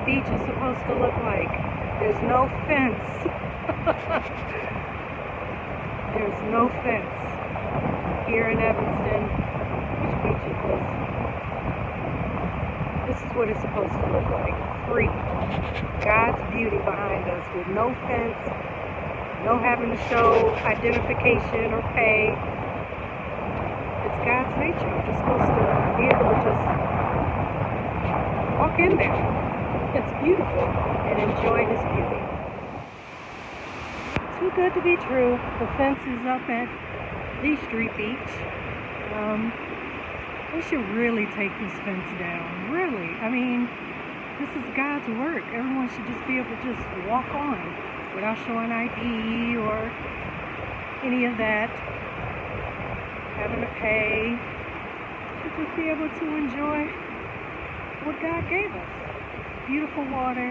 beach is supposed to look like. There's no fence. There's no fence here in Evanston. Which beach is this? This is what it's supposed to look like. Free. God's beauty behind us with no fence, no having to show identification or pay. It's God's nature. You're just supposed to be able to just walk in there. It's beautiful and enjoy His beauty. Too good to be true. The fence is up at the street beach. They should really take this fence down. Really. I mean, this is God's work. Everyone should just be able to just walk on without showing ID or any of that. Having to pay. Should just be able to enjoy what God gave us. Beautiful water,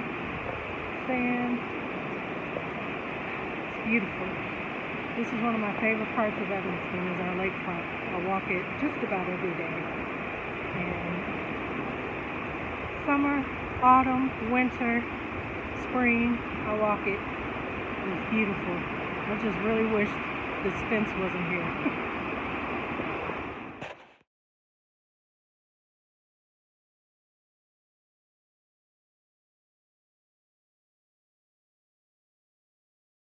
sand. It's beautiful. This is one of my favorite parts of Evanston is our lakefront. I walk it just about every day. And summer, autumn, winter, spring, I walk it. It's beautiful. I just really wish this fence wasn't here.